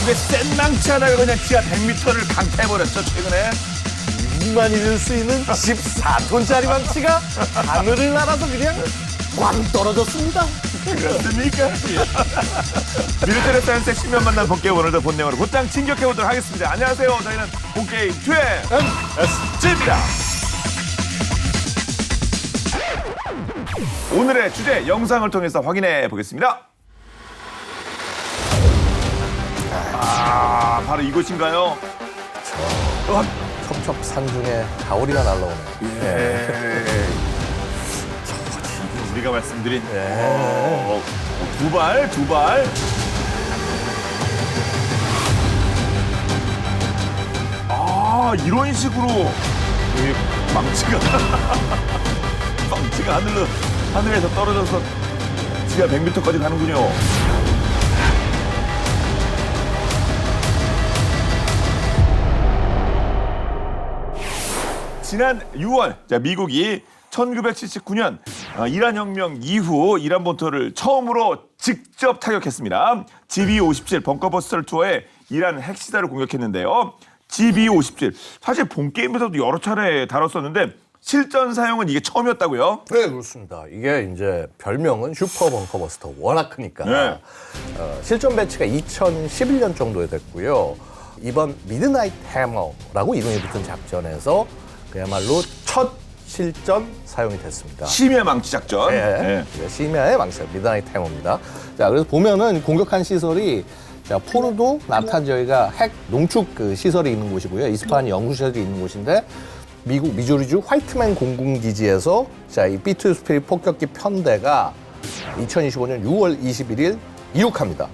미국의 센 망치 하나가 그냥 지하 100m를 강타해버렸죠, 최근에. 미국만이 들 수 있는 14톤짜리 망치가 하늘을 날아서 그냥 꽝 떨어졌습니다. 그렇습니까? 미르테리 사이언스의 신면 만난 본게임 오늘도 본 내용으로 곧장 진격해보도록 하겠습니다. 안녕하세요. 저희는 본게임 2MSG입니다. 오늘의 주제 영상을 통해서 확인해 보겠습니다. 바로 이곳인가요? 첩첩산 중에 가오리가 날라오네요. 예. 지금 우리가 말씀드린 두 발. 이런 식으로 이 망치가 하늘에서 떨어져서 지하 100m까지 가는군요. 지난 6월 미국이 1979년 이란 혁명 이후 이란 본토를 처음으로 직접 타격했습니다. GV-57 벙커버스터를 투하해 이란 핵시설을 공격했는데요. GV-57 사실 본 게임에서도 여러 차례 다뤘었는데 실전 사용은 이게 처음이었다고요? 네, 그렇습니다. 이게 이제 별명은 슈퍼 벙커버스터, 워낙 크니까. 네. 실전 배치가 2011년 정도에 됐고요. 이번 미드나잇 해머라고 이름이 붙은 작전에서 그야말로 첫 실전 사용이 됐습니다. 심야 망치 작전. 네. 심야의 망치, 미드나잇 해머입니다. 자, 그래서 보면은 공격한 시설이 자, 포르도, 나탄저희가 핵 농축 그 시설이 있는 곳이고요. 이스파한 연구시설이 있는 곳인데 미국 미주리주 화이트맨 공군기지에서 자, 이 B2 스피릿 폭격기 편대가 2025년 6월 21일 이륙합니다.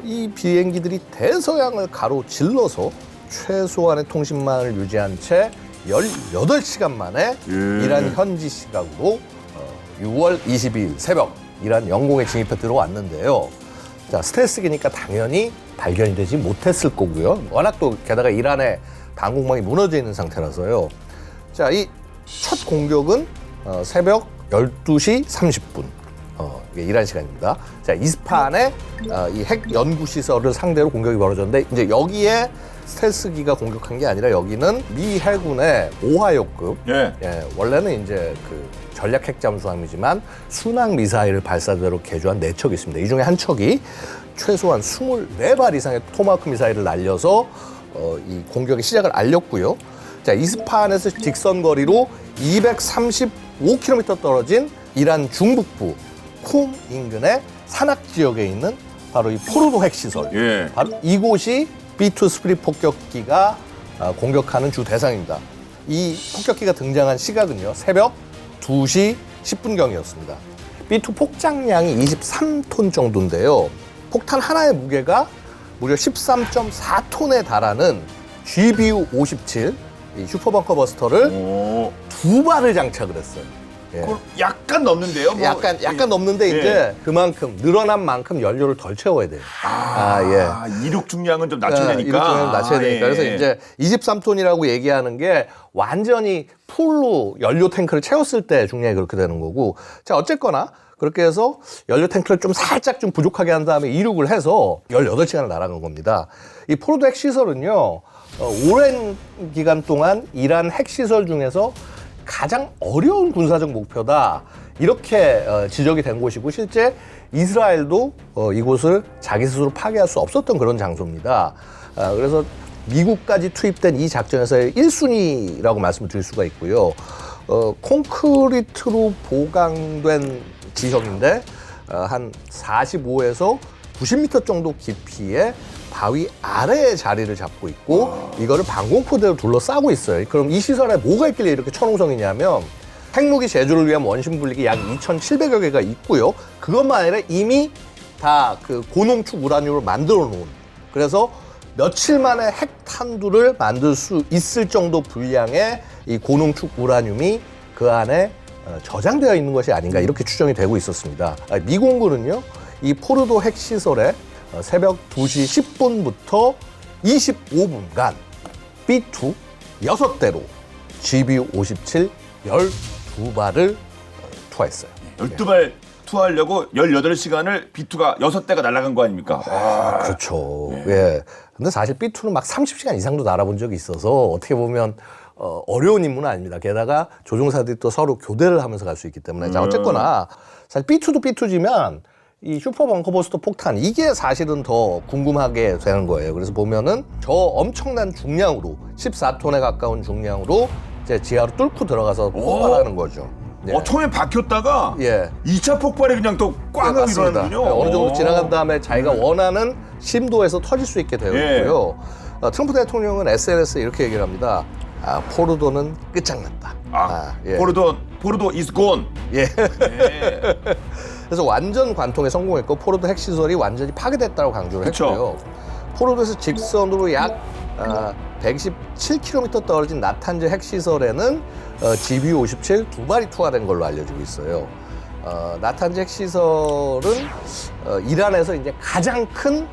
이 비행기들이 대서양을 가로질러서 최소한의 통신망을 유지한 채 18시간 만에 이란 현지 시각으로 6월 22일 새벽 이란 영공에 진입해 들어왔는데요. 자, 스텔스기니까 당연히 발견이 되지 못했을 거고요. 워낙 또 게다가 이란의 방공망이 무너져 있는 상태라서요. 자, 이 첫 공격은 새벽 12시 30분. 이게 이란 시간입니다. 자, 이스파한의 이 핵 연구 시설을 상대로 공격이 벌어졌는데 이제 여기에 스텔스기가 공격한 게 아니라 여기는 미 해군의 오하이오급. 원래는 이제 그 전략 핵 잠수함이지만 순항 미사일을 발사대로 개조한 4척이 있습니다. 이 중에 한 척이 최소한 24발 이상의 토마호크 미사일을 날려서 이 공격의 시작을 알렸고요. 자, 이스파한에서 직선 거리로 235km 떨어진 이란 중북부 쿰 인근의 산악 지역에 있는 바로 이 포르도 핵시설. 바로 이곳이 B2 스피릿 폭격기가 공격하는 주 대상입니다. 이 폭격기가 등장한 시각은요, 새벽 2시 10분경이었습니다. B2 폭장량이 23톤 정도인데요. 폭탄 하나의 무게가 무려 13.4톤에 달하는 GBU-57 이 슈퍼벙커 버스터를 2발을 장착을 했어요. 약간 넘는데요? 약간 넘는데 이제 그만큼 늘어난 만큼 연료를 덜 채워야 돼요. 이륙 중량은 좀 낮춰야 되니까. 이륙 중량을 낮춰야 되니까. 그래서 이제 23톤이라고 얘기하는 게 완전히 풀로 연료 탱크를 채웠을 때 중량이 그렇게 되는 거고. 자, 어쨌거나 그렇게 해서 연료 탱크를 좀 살짝 좀 부족하게 한 다음에 이륙을 해서 18시간을 날아간 겁니다. 이 포르도 핵시설은요, 오랜 기간 동안 이란 핵시설 중에서 가장 어려운 군사적 목표다. 이렇게 지적이 된 곳이고 실제 이스라엘도 이곳을 자기 스스로 파괴할 수 없었던 그런 장소입니다. 그래서 미국까지 투입된 이 작전에서의 1순위라고 말씀을 드릴 수가 있고요. 콘크리트로 보강된 지형인데 한 45에서 90m 정도 깊이의 바위 아래에 자리를 잡고 있고 이거를 방공포대로 둘러싸고 있어요. 그럼 이 시설에 뭐가 있길래 이렇게 천홍성이냐면 핵무기 제조를 위한 원심 분리기 약 2,700여 개가 있고요. 그것만 아니라 이미 다 그 고농축 우라늄을 만들어 놓은, 그래서 며칠 만에 핵탄두를 만들 수 있을 정도 분량의 이 고농축 우라늄이 그 안에 저장되어 있는 것이 아닌가 이렇게 추정이 되고 있었습니다. 미 공군은요, 이 포르도 핵시설에 새벽 2시 10분부터 25분간 B2 6대로 GBU-57 12발을 투하했어요. 12발 투하하려고 18시간을 B2가 6대가 날아간 거 아닙니까? 그렇죠. 예. 근데 사실 B2는 막 30시간 이상도 날아본 적이 있어서 어떻게 보면 어려운 임무는 아닙니다. 게다가 조종사들이 또 서로 교대를 하면서 갈 수 있기 때문에. 자, 어쨌거나 사실 B2도 B2지만 이 슈퍼 벙커버스터 폭탄 이게 사실은 더 궁금하게 되는 거예요. 그래서 보면은 저 엄청난 중량으로 14톤에 가까운 중량으로 이제 지하로 뚫고 들어가서 폭발하는 거죠. 예. 처음에 박혔다가 예. 2차 폭발이 그냥 또 꽝 하고 맞습니다. 일어나는군요. 어느 정도 지나간 다음에 자기가 원하는 심도에서 터질 수 있게 되어 예. 있고요. 트럼프 대통령은 SNS에 이렇게 얘기를 합니다. 포르도는 끝장났다. 예. 포르도 is gone. 예. 예. 그래서 완전 관통에 성공했고 포르도 핵시설이 완전히 파괴됐다고 강조를 그쵸. 했고요. 포르도에서 직선으로 약 117km 떨어진 나탄즈 핵시설에는 GBU-57 두 발이 투하된 걸로 알려지고 있어요. 나탄즈 핵시설은 이란에서 이제 가장 큰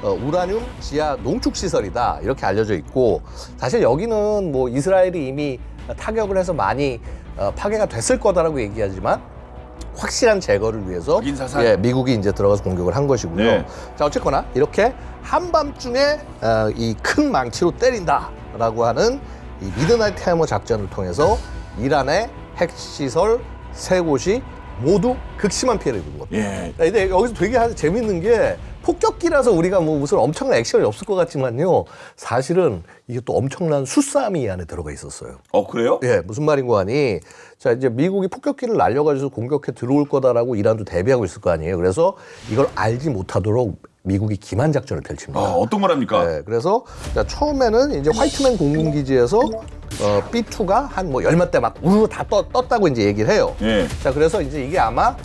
우라늄 지하 농축 시설이다 이렇게 알려져 있고 사실 여기는 뭐 이스라엘이 이미 타격을 해서 많이 파괴가 됐을 거다라고 얘기하지만 확실한 제거를 위해서 확인 사살. 예, 미국이 이제 들어가서 공격을 한 것이고요. 네. 자 어쨌거나 이렇게 한밤중에 이 큰 망치로 때린다라고 하는 이 미드나이트 해머 작전을 통해서 이란의 핵시설 3곳이 모두 극심한 피해를 입은 겁니다. 예. 근데 여기서 되게 재밌는 게 폭격기라서 우리가 뭐 무슨 엄청난 액션이 없을 것 같지만요. 사실은 이게 또 엄청난 수싸움이 이 안에 들어가 있었어요. 그래요? 예, 무슨 말인고 하니 자 이제 미국이 폭격기를 날려가지고 공격해 들어올 거다라고 이란도 대비하고 있을 거 아니에요. 그래서 이걸 알지 못하도록 미국이 기만 작전을 펼칩니다. 어떤 거랍니까? 네, 그래서 자, 처음에는 이제 화이트맨 공군기지에서 B2가 한 뭐 열몇 대 막 우르르 다 떴다고 이제 얘기를 해요. 예. 자, 그래서 이제 이게 아마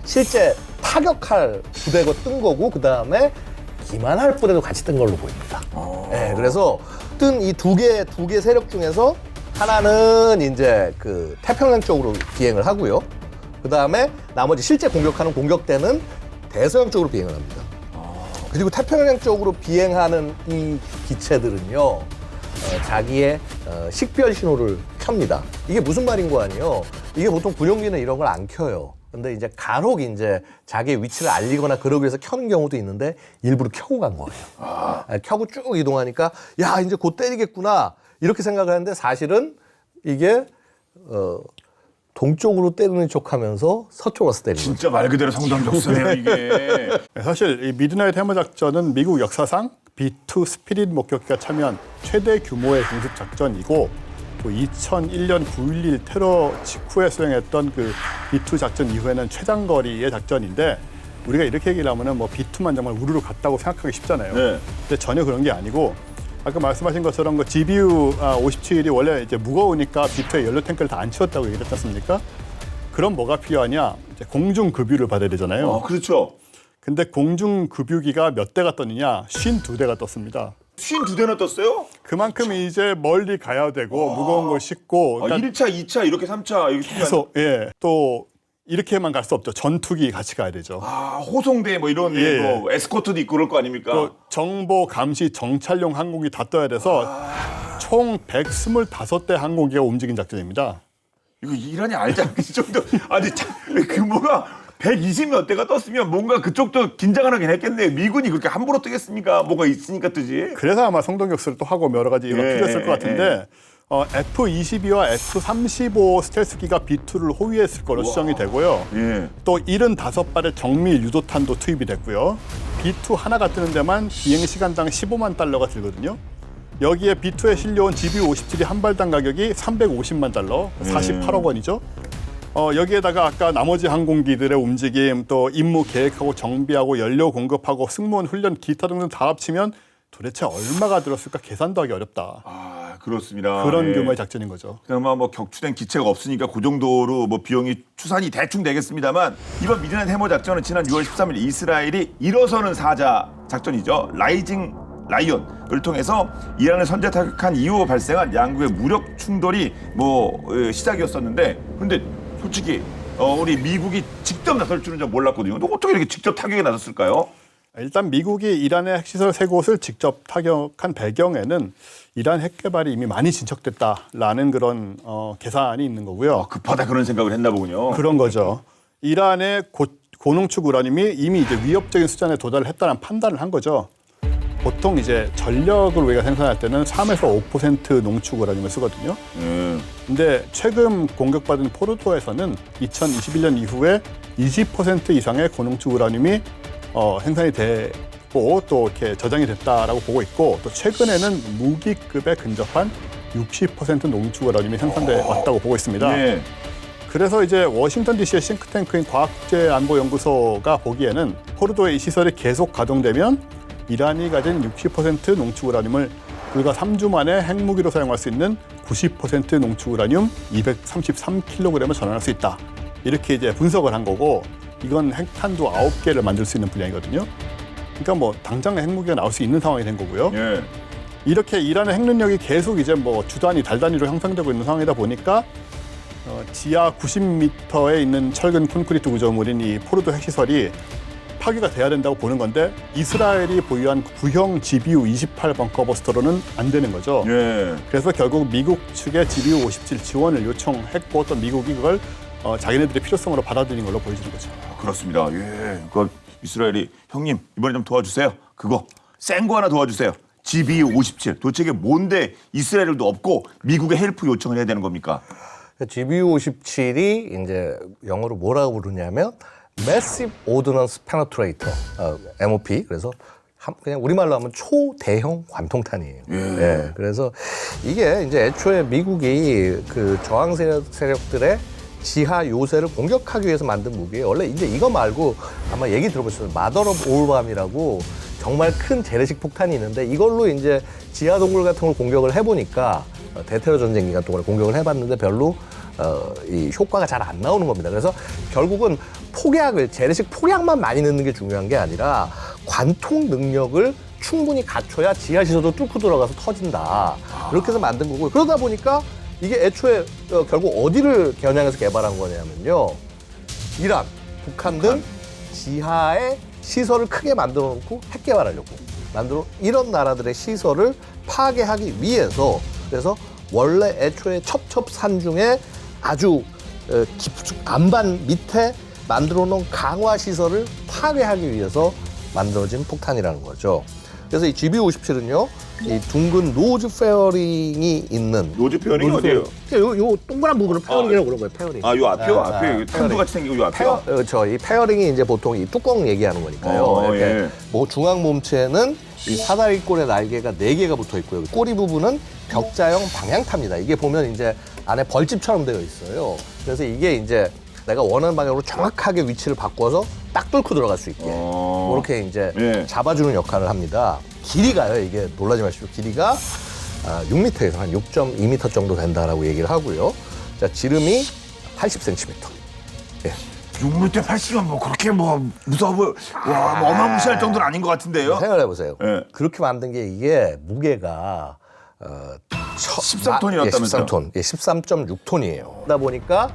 실제 타격할 부대가 뜬 거고 그 다음에 기만할 부대도 같이 뜬 걸로 보입니다. 네, 그래서 뜬 이 두 개 세력 중에서 하나는 이제 그 태평양 쪽으로 비행을 하고요. 그 다음에 나머지 실제 공격하는 공격대는 대서양 쪽으로 비행을 합니다. 그리고 태평양 쪽으로 비행하는 이 기체들은요, 자기의 식별 신호를 켭니다. 이게 무슨 말인 거 아니에요? 이게 보통 군용기는 이런 걸 안 켜요. 근데 이제 간혹 이제 자기의 위치를 알리거나 그러기 위해서 켜는 경우도 있는데 일부러 켜고 간 거예요. 켜고 쭉 이동하니까 야 이제 곧 때리겠구나 이렇게 생각을 하는데 사실은 이게 동쪽으로 때리는 척하면서 서쪽으로 때리는 거죠. 진짜 말 그대로 성담적소네요 이게. 사실 이 미드나잇 해머 작전은 미국 역사상 B2 스피릿 목격기가 참여한 최대 규모의 공습 작전이고 또 2001년 9.11 테러 직후에 수행했던 그 B2 작전 이후에는 최장거리의 작전인데 우리가 이렇게 얘기를 하면은 뭐 B2만 정말 우르르 갔다고 생각하기 쉽잖아요. 네. 근데 전혀 그런 게 아니고 아까 말씀하신 것처럼 그 GBU-57이 원래 이제 무거우니까 B2의 연료 탱크를 다 안 치웠다고 얘기했지 않습니까? 그럼 뭐가 필요하냐? 이제 공중 급유를 받아야 되잖아요. 그렇죠. 근데 공중 급유기가 몇 대가 떴느냐? 52대가 떴습니다. 52대나 떴어요? 그만큼 이제 멀리 가야 되고 무거운 걸 싣고 그러니까 1차, 2차, 이렇게 3차 이렇게 계속 또 이렇게만 갈 수 없죠. 전투기 같이 가야 되죠. 호송대 뭐 이런 예. 뭐 에스코트도 있고 그럴 거 아닙니까? 또 정보 감시 정찰용 항공기 다 떠야 돼서 총 125대 항공기가 움직인 작전입니다. 이거 이란이 알지 않겠지 정도. 아니 규모가 120몇 대가 떴으면 뭔가 그쪽도 긴장을 하긴 했겠네요. 미군이 그렇게 함부로 뜨겠습니까? 뭐가 있으니까 뜨지. 그래서 아마 성동격수를 또 하고 여러 가지 이유가 예, 필요했을 것 예, 같은데 F-22와 F-35 스텔스기가 B2를 호위했을 걸로 추정이 되고요. 예. 또 75발의 정밀 유도탄도 투입이 됐고요. B2 하나가 뜨는 데만 비행 시간당 15만 달러가 들거든요. 여기에 B2에 실려온 GBU-57이 한 발당 가격이 350만 달러, 48억 원이죠. 여기에다가 아까 나머지 항공기들의 움직임, 또 임무 계획하고 정비하고 연료 공급하고 승무원 훈련 기타 등등 다 합치면 도대체 얼마가 들었을까 계산도 하기 어렵다. 그렇습니다. 그런 예. 규모의 작전인 거죠. 그나마 뭐 격추된 기체가 없으니까 그 정도로 뭐 비용이 추산이 대충 되겠습니다만 이번 미드나잇 해머 작전은 지난 6월 13일 이스라엘이 일어서는 사자 작전이죠. 라이징 라이온을 통해서 이란을 선제 타격한 이후 발생한 양국의 무력 충돌이 시작이었었는데 근데 솔직히 우리 미국이 직접 나설 줄은 좀 몰랐거든요. 근데 어떻게 이렇게 직접 타격에 나섰을까요? 일단 미국이 이란의 핵시설 3곳을 직접 타격한 배경에는 이란 핵 개발이 이미 많이 진척됐다라는 그런 계산이 있는 거고요. 급하다 그런 생각을 했나 보군요. 그런 거죠. 이란의 고농축 우라늄이 이미 이제 위협적인 수준에 도달을 했다는 판단을 한 거죠. 보통 이제 전력을 우리가 생산할 때는 3에서 5% 농축 우라늄을 쓰거든요. 근데 최근 공격받은 포르도에서는 2021년 이후에 20% 이상의 고농축 우라늄이 생산이 되고 또 이렇게 저장이 됐다라고 보고 있고, 또 최근에는 무기급에 근접한 60% 농축 우라늄이 생산돼 왔다고 보고 있습니다. 예. 그래서 이제 워싱턴 DC의 싱크탱크인 과학제안보연구소가 보기에는 포르도의 이 시설이 계속 가동되면 이란이 가진 60% 농축 우라늄을 불과 3주 만에 핵무기로 사용할 수 있는 90% 농축 우라늄 233kg을 전환할 수 있다. 이렇게 이제 분석을 한 거고, 이건 핵탄두 9개를 만들 수 있는 분량이거든요. 그러니까 뭐 당장 핵무기가 나올 수 있는 상황이 된 거고요. 예. 이렇게 이란의 핵 능력이 계속 이제 뭐 주 단위, 달 단위로 형성되고 있는 상황이다 보니까 지하 90m에 있는 철근 콘크리트 구조물인 이 포르도 핵시설이 파괴가 돼야 된다고 보는 건데, 이스라엘이 보유한 구형 GBU-28 벙커버스터로는 안 되는 거죠. 예. 그래서 결국 미국 측의 GBU-57 지원을 요청했고, 또 미국이 그걸 자기네들의 필요성으로 받아들인 걸로 보여지는 거죠. 그렇습니다. 예. 그 이스라엘이 형님 이번에 좀 도와주세요. 그거 센 거 하나 도와주세요. GBU-57 도대체 이게 뭔데 이스라엘도 없고 미국에 헬프 요청을 해야 되는 겁니까? GBU-57이 이제 영어로 뭐라고 부르냐면 Massive Ordnance Penetrator, MOP. 그래서 그냥 우리말로 하면 초대형 관통탄이에요. 예. 그래서 이게 이제 애초에 미국이 그 저항 세력들의 지하 요새를 공격하기 위해서 만든 무기예요. 원래 이제 이거 말고 아마 얘기 들어보셨어요. 마더 오브 올밤이라고 정말 큰 재래식 폭탄이 있는데, 이걸로 이제 지하 동굴 같은 걸 공격을 해보니까 대테러 전쟁 기간 동안에 공격을 해봤는데 별로 이 효과가 잘 안 나오는 겁니다. 그래서 결국은 폭약을, 재래식 폭약만 많이 넣는 게 중요한 게 아니라 관통 능력을 충분히 갖춰야 지하 시설도 뚫고 들어가서 터진다. 그렇게 해서 만든 거고요. 그러다 보니까 이게 애초에 결국 어디를 겨냥해서 개발한 거냐면요. 이란, 북한 등 지하에 시설을 크게 만들어 놓고 핵 개발하려고 이런 나라들의 시설을 파괴하기 위해서, 그래서 원래 애초에 첩첩산중에 아주 안반 밑에 만들어 놓은 강화 시설을 파괴하기 위해서 만들어진 폭탄이라는 거죠. 그래서 이 GBU-57은요, 이 둥근 노즈 페어링이 있는. 노즈 페어링이 어디예요? 요 동그란 부분을 페어링이라고 그런 거예요. 페어링. 아, 요 앞이요? 앞에 페어링. 탄두같이 생기고 요 앞이요? 이 페어링이 이제 보통 이 뚜껑 얘기하는 거니까요. 이렇게 예. 뭐 중앙 몸체는 이 사다리꼴의 날개가 4개가 붙어 있고요. 꼬리 부분은 벽자형 방향탑니다. 이게 보면 이제 안에 벌집처럼 되어 있어요. 그래서 이게 이제 내가 원하는 방향으로 정확하게 위치를 바꿔서 딱 뚫고 들어갈 수 있게 그렇게 이제 예. 잡아주는 역할을 합니다. 길이가요, 이게 놀라지 마십시오. 길이가 6m에서 한 6.2m 정도 된다라고 얘기를 하고요. 자, 지름이 80cm. 예. 6m 80은 뭐 그렇게 뭐 무서워 보여. 와, 뭐 어마무시할 정도는 아닌 것 같은데요? 생각해 보세요. 예. 그렇게 만든 게 이게 무게가 13톤이었다면서요? 13톤. 예, 13.6톤이에요. 그러다 보니까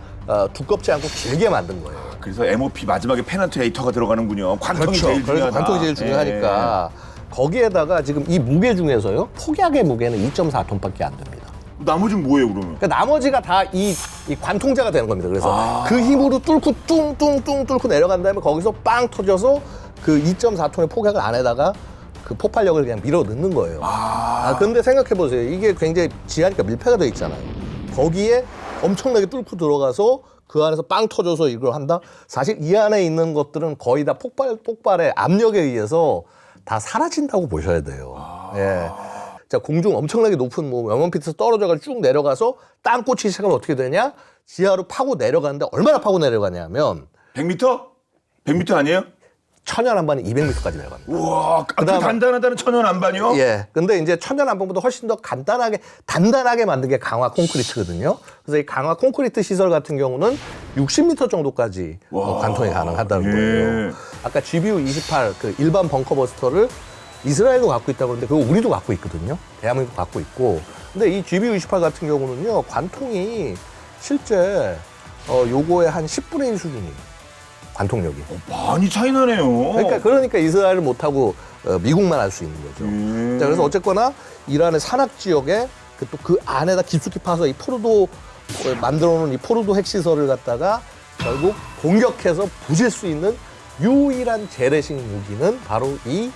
두껍지 않고 길게 만든 거예요. 그래서 MOP 마지막에 페넌트레이터가 들어가는군요. 관통이 제일 그래서 중요하다. 관통이 제일 중요하니까 거기에다가 지금 이 무게 중에서요, 폭약의 무게는 2.4톤밖에 안 됩니다. 나머지는 뭐예요, 그러면? 그러니까 나머지가 다 이 관통자가 되는 겁니다. 그래서 그 힘으로 뚫고 뚱뚱뚱 뚫고 내려간 다음에 거기서 빵 터져서 그 2.4톤의 폭약을 안에다가 그 폭발력을 그냥 밀어 넣는 거예요. 근데 생각해 보세요. 이게 굉장히 지하니까 밀폐가 돼 있잖아요. 거기에 엄청나게 뚫고 들어가서 그 안에서 빵 터져서 이걸 한다? 사실 이 안에 있는 것들은 거의 다 폭발의 압력에 의해서 다 사라진다고 보셔야 돼요. 예. 자, 공중 엄청나게 높은 뭐 영원피트에서 떨어져가지고 쭉 내려가서 땅 꽂히기 시작하면 어떻게 되냐? 지하로 파고 내려가는데 얼마나 파고 내려가냐면 100m? 100m 아니에요? 천연한반이 200m까지 내려갑니다. 우와, 그 그다음에- 단단하다는 천연안반이요? 예. 근데 이제 천연안반보다 훨씬 더 단단하게 만든 게 강화 콘크리트거든요. 그래서 이 강화 콘크리트 시설 같은 경우는 60m 정도까지 관통이 가능하다는 거예요. 아까 GBU-28 그 일반 벙커버스터를 이스라엘도 갖고 있다고 그러는데 그거 우리도 갖고 있거든요. 대한민국도 갖고 있고. 근데 이 GBU-28 같은 경우는요, 관통이 실제 요거의 한 10분의 1 수준이에요. 관통력이. 많이 차이 나네요. 그러니까 이스라엘을 못하고 미국만 할 수 있는 거죠. 자, 그래서 어쨌거나 이란의 산악 지역에 또 그 안에다 깊숙이 파서 이 포르도 만들어 놓은 이 포르도 핵시설을 갖다가 결국 공격해서 부실 수 있는 유일한 재래식 무기는 바로 이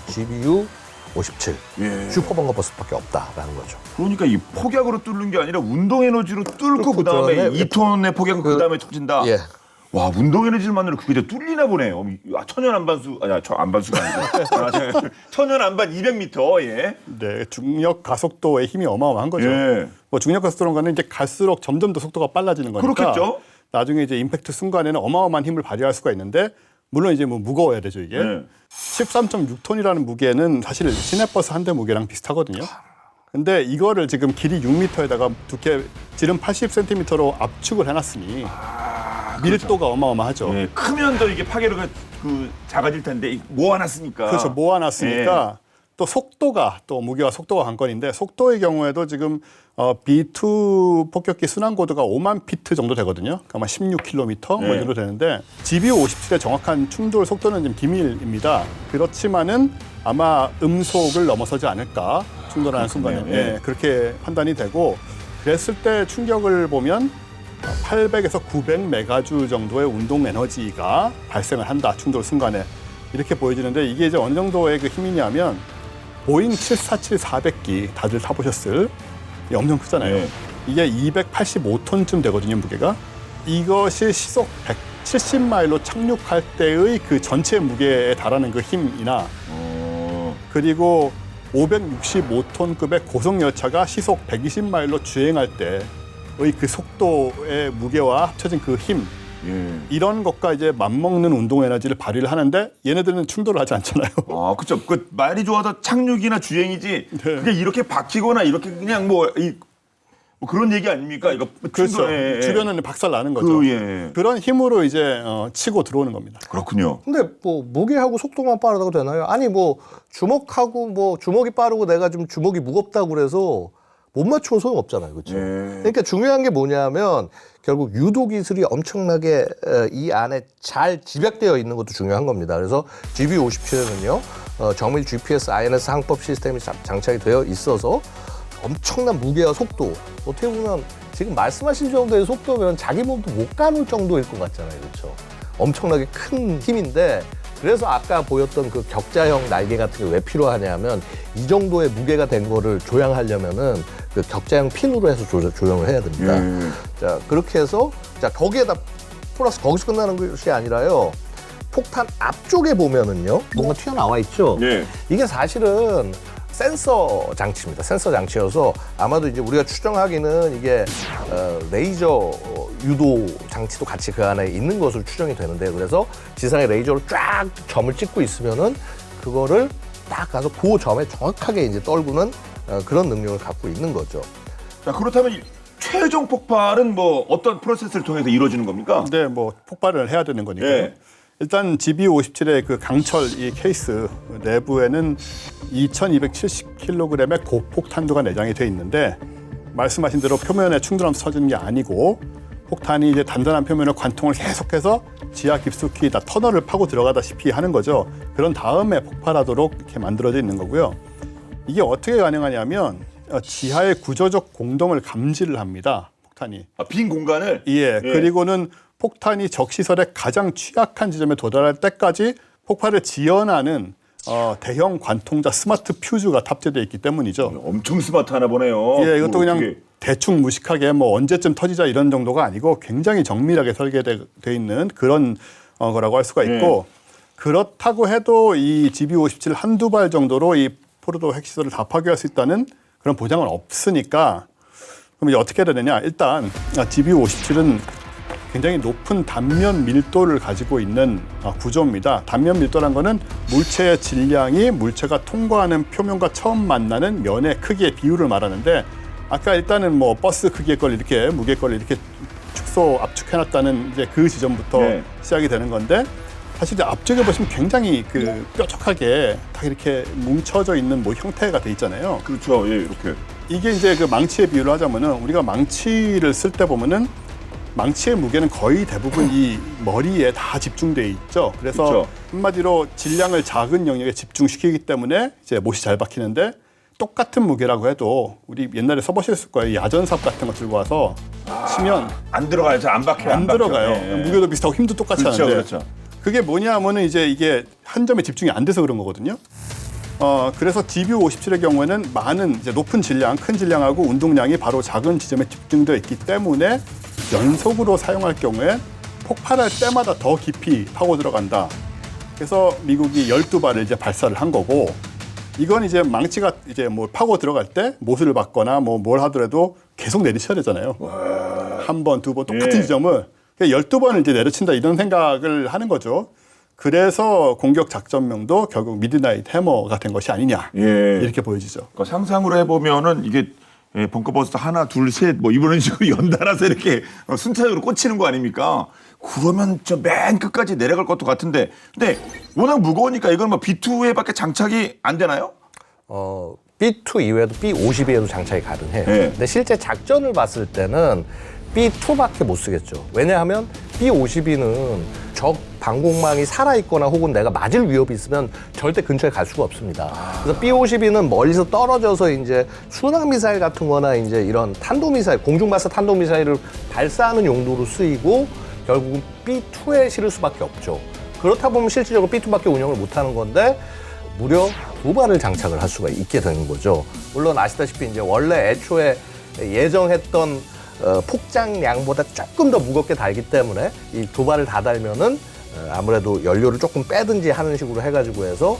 GBU 57 예. 슈퍼 벙커버스트밖에 없다라는 거죠. 그러니까 이 폭약으로 뚫는 게 아니라 운동 에너지로 뚫고 뚫고 그다음에 그다음에 2톤의 폭약은 그다음에 터진다. 예. 와, 운동 에너지만으로 그게 다 뚫리나 보네요. 아, 천연 안반수 아니야, 저 안반수가 아니고 천연 안반 200m. 예. 네, 중력 가속도의 힘이 어마어마한 거죠. 예. 뭐 중력 가속도는 이제 갈수록 점점 더 속도가 빨라지는 거니까. 그렇겠죠. 나중에 이제 임팩트 순간에는 어마어마한 힘을 발휘할 수가 있는데 물론 이제 뭐 무거워야 되죠 이게. 네. 13.6톤이라는 무게는 사실 시내버스 한 대 무게랑 비슷하거든요. 근데 이거를 지금 길이 6m에다가 두께 지름 80cm로 압축을 해놨으니 밀도가 어마어마하죠. 예. 크면 더 이게 파괴력이 작아질 텐데 모아놨으니까. 그렇죠. 모아놨으니까 또 속도가 또 무게와 속도가 관건인데 속도의 경우에도 지금 B2 폭격기 순항고도가 5만 피트 정도 되거든요. 그러니까 아마 16km 뭐 정도 되는데 GBU-57의 정확한 충돌 속도는 좀 비밀입니다. 그렇지만은 아마 음속을 넘어서지 않을까 충돌하는 순간에 예. 그렇게 판단이 되고 그랬을 때 충격을 보면 800에서 900메가주 정도의 운동 에너지가 발생을 한다 충돌 순간에 이렇게 보여지는데 이게 이제 어느 정도의 그 힘이냐면 보잉 747-400기 다들 타보셨을 이게 엄청 크잖아요. 네. 이게 285톤쯤 되거든요 무게가. 이것이 시속 170마일로 착륙할 때의 그 전체 무게에 달하는 그 힘이나 그리고 565톤급의 고속열차가 시속 120마일로 주행할 때의 그 속도의 무게와 합쳐진 그 힘 예. 이런 것과 이제 맞먹는 운동 에너지를 발휘를 하는데 얘네들은 충돌을 하지 않잖아요. 아, 그렇죠. 그 말이 좋아서 착륙이나 주행이지. 그게 이렇게 박히거나 이렇게 그냥 뭐 그런 얘기 아닙니까? 이거 그렇죠. 충돌, 예, 예. 주변은 박살 나는 거죠. 예. 그런 힘으로 이제 치고 들어오는 겁니다. 그렇군요. 근데 뭐 무게하고 속도만 빠르다고 되나요? 아니 뭐 주먹하고 뭐 주먹이 빠르고 내가 좀 주먹이 무겁다고 그래서 못 맞추면 소용 없잖아요. 그렇죠? 예. 그러니까 중요한 게 뭐냐면 결국 유도 기술이 엄청나게 이 안에 잘 집약되어 있는 것도 중요한 겁니다. 그래서 GBU-57에는요. 정밀 GPS INS 항법 시스템이 장착이 되어 있어서 엄청난 무게와 속도 어떻게 보면 지금 말씀하신 정도의 속도면 자기 몸도 못 가눌 정도일 것 같잖아요. 그렇죠? 엄청나게 큰 힘인데 그래서 아까 보였던 그 격자형 날개 같은 게 왜 필요하냐면 이 정도의 무게가 된 거를 조향하려면은 그 격자형 핀으로 해서 조형을 해야 됩니다. 자, 그렇게 해서 자, 거기에다 플러스 거기서 끝나는 것이 아니라요. 폭탄 앞쪽에 보면은요. 뭔가 튀어나와 있죠. 네. 이게 사실은 센서 장치입니다. 센서 장치여서 아마도 이제 우리가 추정하기는 이게 레이저 유도 장치도 같이 그 안에 있는 것으로 추정이 되는데 그래서 지상에 레이저로 쫙 점을 찍고 있으면은 그거를 딱 가서 그 점에 정확하게 이제 떨구는 그런 능력을 갖고 있는 거죠. 자, 그렇다면 이 최종 폭발은 뭐 어떤 프로세스를 통해서 이루어지는 겁니까? 근데 뭐 폭발을 해야 되는 거니까요. 예. 일단 GBU-57의 그 강철 이 케이스 내부에는 2,270kg의 고폭탄두가 내장이 돼 있는데 말씀하신 대로 표면에 충돌하면서 터지는 게 아니고 폭탄이 이제 단단한 표면을 관통을 계속해서 지하 깊숙이 다 터널을 파고 들어가다시피 하는 거죠. 그런 다음에 폭발하도록 이렇게 만들어져 있는 거고요. 이게 어떻게 가능하냐면 지하의 구조적 공동을 감지를 합니다. 폭탄이. 아, 빈 공간을 예. 그리고는 폭탄이 적시설의 가장 취약한 지점에 도달할 때까지 폭발을 지연하는 대형 관통자 스마트 퓨즈가 탑재되어 있기 때문이죠. 엄청 스마트하나 보네요. 예, 이것도 그냥 어떻게... 대충 무식하게 뭐 언제쯤 터지자 이런 정도가 아니고 굉장히 정밀하게 설계돼 있는 그런 거라고 할 수가 있고 그렇다고 해도 이 GBU-57 한두 발 정도로 이 포르도 핵시설을 다 파괴할 수 있다는 그런 보장은 없으니까 그럼 이제 어떻게 해야 되느냐? 일단 GBU-57은 굉장히 높은 단면 밀도를 가지고 있는 구조입니다. 단면 밀도란 거는 물체의 질량이 물체가 통과하는 표면과 처음 만나는 면의 크기의 비율을 말하는데 아까 일단은 뭐 버스 크기의 걸 이렇게 무게 걸 이렇게 축소 압축해놨다는 이제 그 지점부터 시작이 되는 건데 사실 이제 앞쪽에 보시면 굉장히 그 뾰족하게 다 이렇게 뭉쳐져 있는 뭐 형태가 돼 있잖아요. 그렇죠. 예, 이렇게. 이게 이제 그 망치의 비유를 하자면은 우리가 망치를 쓸 때 보면은 망치의 무게는 거의 대부분 이 머리에 다 집중돼 있죠. 그래서 그쵸. 한마디로 질량을 작은 영역에 집중시키기 때문에 이제 못이 잘 박히는데 똑같은 무게라고 해도 우리 옛날에 써보셨을 거예요. 야전삽 같은 거 들고 와서 치면 안 들어가요. 잘 안 박혀요. 안 박혀. 들어가요. 예. 무게도 비슷하고 힘도 똑같이 그렇죠, 하는데 그렇죠. 그게 뭐냐 하면은 이제 이게 한 점에 집중이 안 돼서 그런 거거든요. 그래서 GBU57의 경우에는 많은 이제 높은 질량, 큰 질량하고 운동량이 바로 작은 지점에 집중되어 있기 때문에 연속으로 사용할 경우에 폭발할 때마다 더 깊이 파고 들어간다. 그래서 미국이 12발을 이제 발사를 한 거고 이건 이제 망치가 이제 뭐 파고 들어갈 때 못을 박거나 뭐 뭘 하더라도 계속 내리쳐야 되잖아요. 한 번, 두 번 똑같은 예. 지점을 12번을 이제 내려친다 이런 생각을 하는 거죠. 그래서 공격 작전명도 결국 미드나잇 해머가 된 것이 아니냐 예. 이렇게 보여지죠. 그러니까 상상으로 해보면은 이게 벙커버스터 하나, 둘, 셋 뭐 이런 식으로 연달아서 이렇게 순차적으로 꽂히는 거 아닙니까? 그러면 저 맨 끝까지 내려갈 것도 같은데, 근데 워낙 무거우니까 이건 뭐 B2에밖에 장착이 안 되나요? B2 이외에도 B52에도 장착이 가능해요. 네. 근데 실제 작전을 봤을 때는 B2밖에 못 쓰겠죠. 왜냐하면 B52는 적 방공망이 살아있거나 혹은 내가 맞을 위협이 있으면 절대 근처에 갈 수가 없습니다. 그래서 B52는 멀리서 떨어져서 이제 순항미사일 같은 거나 이제 이런 탄도미사일, 공중발사 탄도미사일을 발사하는 용도로 쓰이고 결국은 B2에 실을 수밖에 없죠. 그렇다 보면 실질적으로 B2밖에 운영을 못하는 건데 무려 2발을 장착을 할 수가 있게 되는 거죠. 물론 아시다시피 이제 원래 애초에 예정했던 폭장량보다 조금 더 무겁게 달기 때문에 이 2발을 다 달면은 아무래도 연료를 조금 빼든지 하는 식으로 해가지고 해서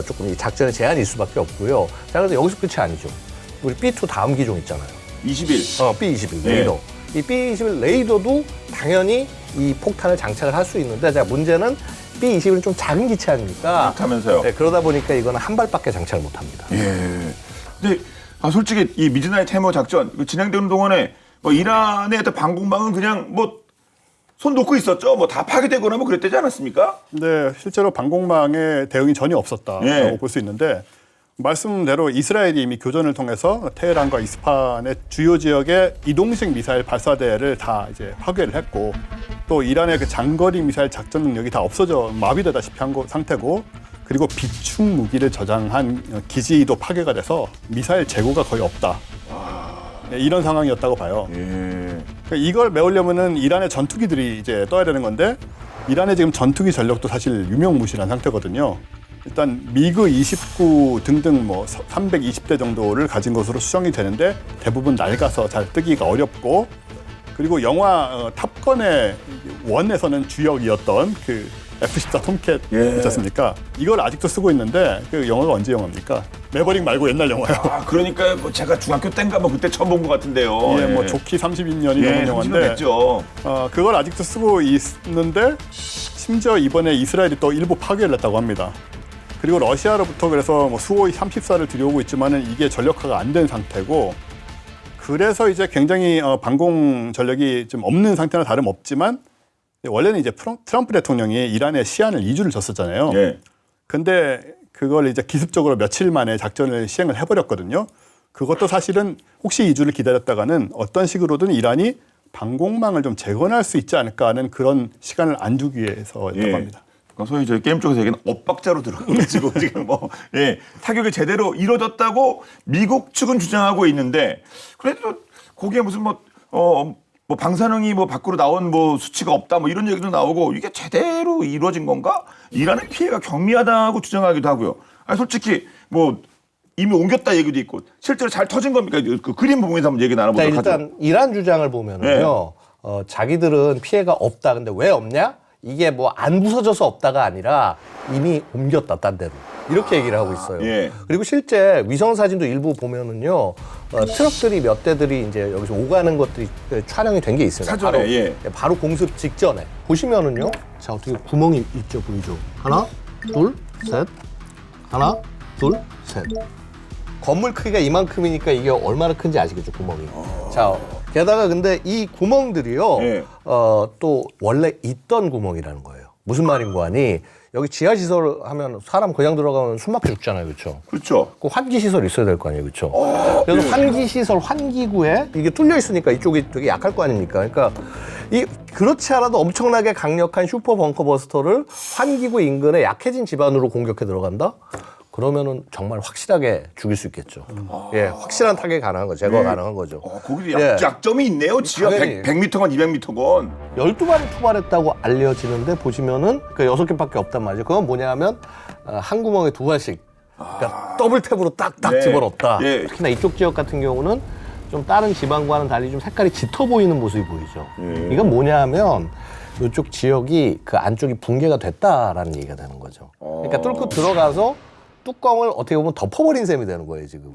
조금 이 작전에 제한이 있을 수밖에 없고요. 자, 그래서 여기서 끝이 아니죠. 우리 B2 다음 기종 있잖아요. 21. B21 네. 레이더. 이 B21 레이더도 당연히 이 폭탄을 장착을 할 수 있는데, 자, 문제는 B21은 좀 작은 기체 아닙니까? 그렇다면서요. 네, 그러다 보니까 이거는 한 발밖에 장착을 못 합니다. 예. 근데 솔직히 이 미드나잇 해머 작전 이거 진행되는 동안에 뭐 이란의 어떤 방공망은 그냥 뭐 손 놓고 있었죠. 뭐 다 파괴되거나 뭐 그랬다지 않았습니까? 근데 실제로 방공망에 대응이 전혀 없었다라고 예. 볼 수 있는데 말씀대로 이스라엘이 이미 교전을 통해서 테헤란과 이스파한의 주요 지역에 이동식 미사일 발사대를 다 이제 파괴를 했고 또 이란의 그 장거리 미사일 작전 능력이 다 없어져 마비되다시피 한 상태고 그리고 비축 무기를 저장한 기지도 파괴가 돼서 미사일 재고가 거의 없다. 네, 이런 상황이었다고 봐요. 예. 그러니까 이걸 메우려면은 이란의 전투기들이 이제 떠야 되는 건데 이란의 지금 전투기 전력도 사실 유명무실한 상태거든요. 일단 미그 29 등등 뭐 320대 정도를 가진 것으로 추정이 되는데 대부분 낡아서 잘 뜨기가 어렵고 그리고 영화 탑건의 원에서는 주역이었던 그 F-14 톰캣 예. 있지 않습니까? 이걸 아직도 쓰고 있는데 그 영화가 언제 영화입니까? 매버릭 말고 옛날 영화요. 아, 그러니까 뭐 제가 중학교 때인가 뭐 그때 처음 본 것 같은데요. 예, 뭐 좋기 32년이 예, 넘은 영화인데 됐죠. 그걸 아직도 쓰고 있는데 심지어 이번에 이스라엘이 또 일부 파괴를 했다고 합니다. 그리고 러시아로부터 그래서 뭐 수호이 34를 들여오고 있지만은 이게 전력화가 안 된 상태고 그래서 이제 굉장히 방공 전력이 좀 없는 상태나 다름없지만 원래는 이제 트럼프 대통령이 이란에 시한을 2주를 줬었잖아요. 예. 근데 그걸 이제 기습적으로 며칠 만에 작전을 시행을 해버렸거든요. 그것도 사실은 혹시 2주를 기다렸다가는 어떤 식으로든 이란이 방공망을 좀 재건할 수 있지 않을까 하는 그런 시간을 안 주기 위해서였다고 예. 합니다. 그러니까 소위 저희 게임 쪽에서 얘기는 엇박자로 들어가지고 지금 뭐 타격이 제대로 이루어졌다고 미국 측은 주장하고 있는데 그래도 거기에 무슨 뭐 방사능이 뭐 밖으로 나온 뭐 수치가 없다 뭐 이런 얘기도 나오고 이게 제대로 이루어진 건가? 이란의 피해가 경미하다고 주장하기도 하고요. 아니 솔직히 뭐 이미 옮겼다 얘기도 있고 실제로 잘 터진 겁니까? 그 그림 부분에서 한번 얘기 나눠보도록 하죠. 일단 이란 주장을 보면은요, 자기들은 피해가 없다. 근데 왜 없냐? 이게 뭐 안 부서져서 없다가 아니라 이미 옮겼다, 딴 데로. 이렇게 얘기를 하고 있어요. 예. 그리고 실제 위성 사진도 일부 보면은요, 트럭들이 몇 대들이 이제 여기서 오가는 것들이 촬영이 된 게 있어요. 사전에, 바로, 예. 바로 공습 직전에. 보시면은요, 자, 어떻게 구멍이 있죠, 보이죠? 하나, 둘, 셋. 하나, 둘, 셋. 건물 크기가 이만큼이니까 이게 얼마나 큰지 아시겠죠, 구멍이. 자, 게다가 근데 이 구멍들이요, 예. 또 원래 있던 구멍이라는 거예요. 무슨 말인고 하니, 여기 지하시설 하면 사람 그냥 들어가면 숨 막혀 죽잖아요, 그렇죠? 그렇죠. 그 환기시설 있어야 될 거 아니에요, 그렇죠? 그래서 환기시설, 환기구에 이게 뚫려 있으니까 이쪽이 되게 약할 거 아닙니까? 그러니까 그렇지 않아도 엄청나게 강력한 슈퍼 벙커버스터를 환기구 인근의 약해진 집안으로 공격해 들어간다? 그러면은 정말 확실하게 죽일 수 있겠죠. 예, 확실한 타격이 가능한 거죠. 제거가 가능한 거죠. 거기도 예. 약점이 있네요. 지하 당연히. 100m건 200m건. 12발이 투발했다고 알려지는데 보시면은 그 6개밖에 없단 말이죠. 그건 뭐냐면 한 구멍에 2발씩 그러니까 더블 탭으로 딱딱 네. 집어넣었다. 예. 특히나 이쪽 지역 같은 경우는 좀 다른 지방과는 달리 좀 색깔이 짙어 보이는 모습이 보이죠. 이건 뭐냐면 이쪽 지역이 그 안쪽이 붕괴가 됐다라는 얘기가 되는 거죠. 그러니까 뚫고 들어가서 뚜껑을 어떻게 보면 덮어버린 셈이 되는 거예요, 지금.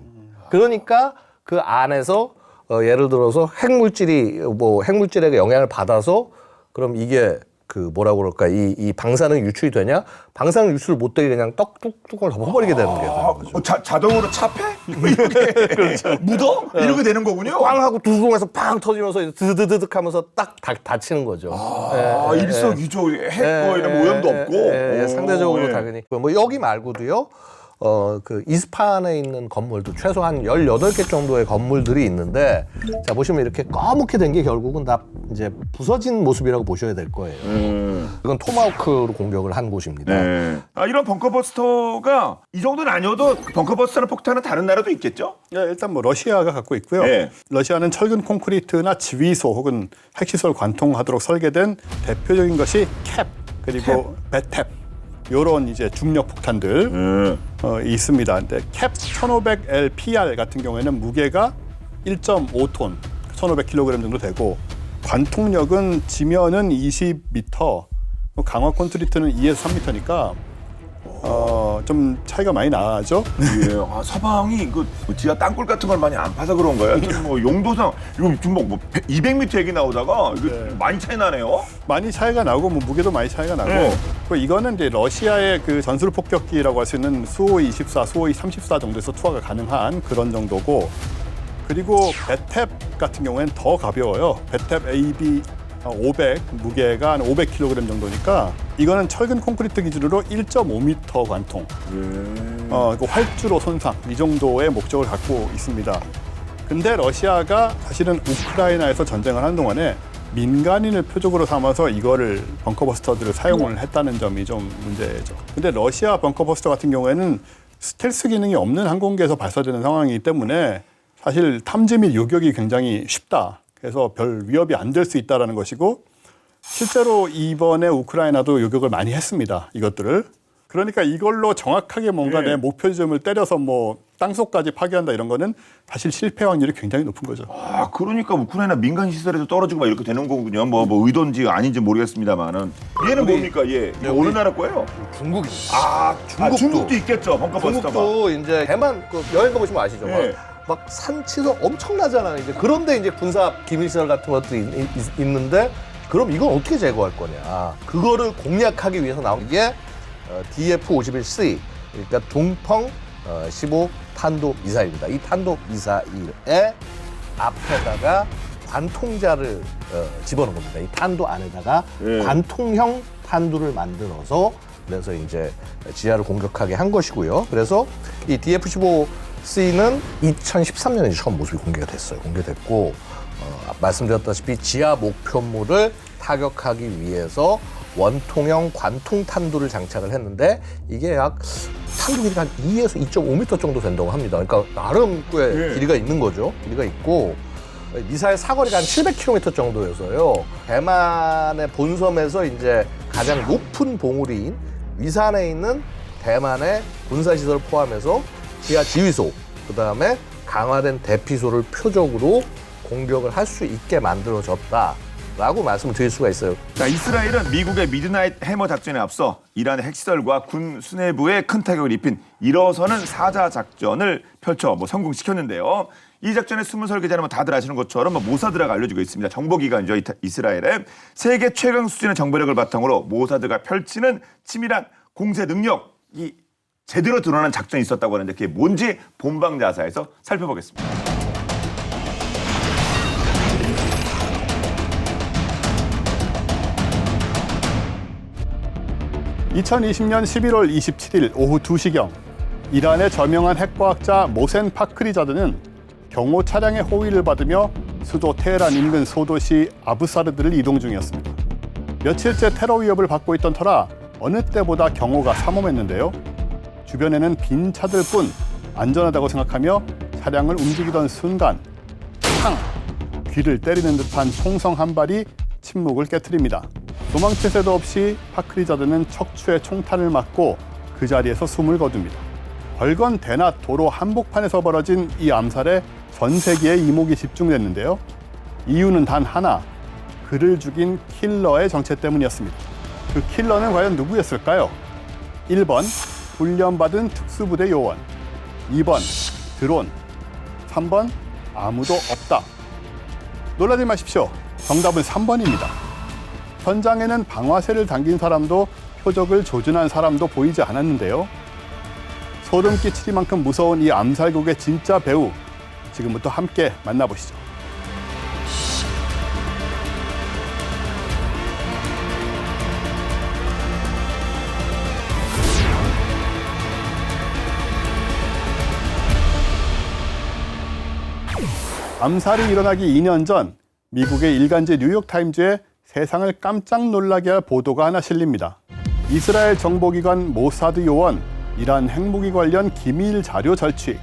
그러니까 그 안에서 예를 들어서 핵물질에게 영향을 받아서 그럼 이게 그 뭐라고 그럴까 이 방사능 유출이 되냐? 방사능 유출 못 되게 그냥 뚜껑을 덮어버리게 되는 게 되는 거죠. 자동으로 차패? 이렇게 그렇죠. 묻어? 이렇게 되는 거군요. 꽝 하고 두둥에서 팡 터지면서 드드드득 하면서 딱 닫히는 거죠. 일석이조 핵 이런 오염도 없고. 상대적으로 예. 당연히. 뭐 여기 말고도요. 그 이스파한에 있는 건물도 최소한 18개 정도의 건물들이 있는데 자 보시면 이렇게 검게 된 게 결국은 다 이제 부서진 모습이라고 보셔야 될 거예요. 이건 토마호크로 공격을 한 곳입니다. 네. 이런 벙커버스터가 이 정도는 아니어도 벙커버스터나 폭탄은 다른 나라도 있겠죠? 예, 일단 뭐 러시아가 갖고 있고요. 네. 러시아는 철근 콘크리트나 지휘소 혹은 핵시설 관통하도록 설계된 대표적인 것이 캡 그리고 배탭 요런 이제 중력 폭탄들 있습니다. 근데 캡 1500LPR 같은 경우에는 무게가 1.5톤, 1500kg 정도 되고 관통력은 지면은 20m, 강화 콘크리트는 2에서 3m니까 좀 차이가 많이 나죠. 예. 서방이 그 지하 땅굴 같은 걸 많이 안 파서 그런 거예요. 지금 뭐 용도상 이거 지금 뭐 200m 얘기 나오다가 이거 많이 차이 나네요. 많이 차이가 나고 뭐 무게도 많이 차이가 나고 그리고 이거는 이제 러시아의 그 전술 폭격기라고 할 수 있는 수호이 24, 수호이 34 정도에서 투하가 가능한 그런 정도고 그리고 배탭 같은 경우에는 더 가벼워요. 배탭 AB 500 무게가 한 500kg 정도니까 이거는 철근 콘크리트 기준으로 1.5m 관통, 그 활주로 손상 이 정도의 목적을 갖고 있습니다. 근데 러시아가 사실은 우크라이나에서 전쟁을 하는 동안에 민간인을 표적으로 삼아서 이거를 벙커버스터들을 사용을 했다는 점이 좀 문제죠. 근데 러시아 벙커버스터 같은 경우에는 스텔스 기능이 없는 항공기에서 발사되는 상황이기 때문에 사실 탐지 및 요격이 굉장히 쉽다. 그래서 별 위협이 안 될 수 있다는 것이고 실제로 이번에 우크라이나도 요격을 많이 했습니다. 이것들을. 그러니까 이걸로 정확하게 뭔가 내 목표 지점을 때려서 뭐 땅속까지 파괴한다 이런 거는 사실 실패 확률이 굉장히 높은 거죠. 그러니까 우크라이나 민간 시설에도 떨어지고 막 이렇게 되는 거군요. 뭐 의도인지 아닌지 모르겠습니다만은 얘는 뭡니까? 얘 어느 나라 거예요? 중국입니다. 중국도 있겠죠. 벙커버스터가. 중국도 이제 대만 그 여행 가보시면 아시죠? 네. 막 산치도 엄청나잖아요. 이제 그런데 이제 군사 기밀시설 같은 것들이 있는데 그럼 이건 어떻게 제거할 거냐? 그거를 공략하기 위해서 나온 게 DF-51C 그러니까 동펑 15 탄도 미사일입니다. 이 탄도 미사일의 앞에다가 관통자를 집어넣은 겁니다. 이 탄도 안에다가 관통형 탄두를 만들어서 그래서 이제 지하를 공격하게 한 것이고요. 그래서 이 DF-15C는 2013년에 처음 모습이 공개됐고 말씀드렸다시피 지하 목표물을 타격하기 위해서 원통형 관통 탄두를 장착을 했는데 이게 약 탄두 길이가 한 2에서 2.5m 정도 된다고 합니다. 그러니까 나름 꽤 길이가 있는 거죠. 길이가 있고 미사일 사거리가 한 700km 정도여서요. 대만의 본섬에서 이제 가장 높은 봉우리인 위산에 있는 대만의 군사시설을 포함해서 지하 지휘소, 그다음에 강화된 대피소를 표적으로 공격을 할 수 있게 만들어졌다라고 말씀을 드릴 수가 있어요. 자, 이스라엘은 미국의 미드나잇 해머 작전에 앞서 이란의 핵시설과 군 수뇌부에 큰 타격을 입힌 일어서는 사자 작전을 펼쳐 성공시켰는데요. 이 작전의 숨은 설계자는 다들 아시는 것처럼 모사드라가 알려지고 있습니다. 정보기관이죠. 이스라엘의 세계 최강 수준의 정보력을 바탕으로 모사드가 펼치는 치밀한 공세 능력이 제대로 드러난 작전이 있었다고 하는데 그게 뭔지 본방자사에서 살펴보겠습니다. 2020년 11월 27일 오후 2시경 이란의 저명한 핵과학자 모센 파크리자드는 경호 차량의 호위를 받으며 수도 테헤란 인근 소도시 아부사르드를 이동 중이었습니다. 며칠째 테러 위협을 받고 있던 터라 어느 때보다 경호가 삼엄했는데요. 주변에는 빈 차들뿐 안전하다고 생각하며 차량을 움직이던 순간 탕! 귀를 때리는 듯한 총성 한 발이 침묵을 깨트립니다. 도망칠 새도 없이 파크리자드는 척추에 총탄을 맞고 그 자리에서 숨을 거둡니다. 벌건 대낮 도로 한복판에서 벌어진 이 암살에 전 세계의 이목이 집중됐는데요. 이유는 단 하나, 그를 죽인 킬러의 정체 때문이었습니다. 그 킬러는 과연 누구였을까요? 1번, 훈련받은 특수부대 요원. 2번, 드론. 3번, 아무도 없다. 놀라지 마십시오. 정답은 3번입니다. 현장에는 방아쇠를 당긴 사람도 표적을 조준한 사람도 보이지 않았는데요. 소름 끼치리만큼 무서운 이 암살극의 진짜 배우, 지금부터 함께 만나보시죠. 암살이 일어나기 2년 전 미국의 일간지 뉴욕타임즈에 세상을 깜짝 놀라게 할 보도가 하나 실립니다. 이스라엘 정보기관 모사드 요원, 이란 핵무기 관련 기밀 자료 절취.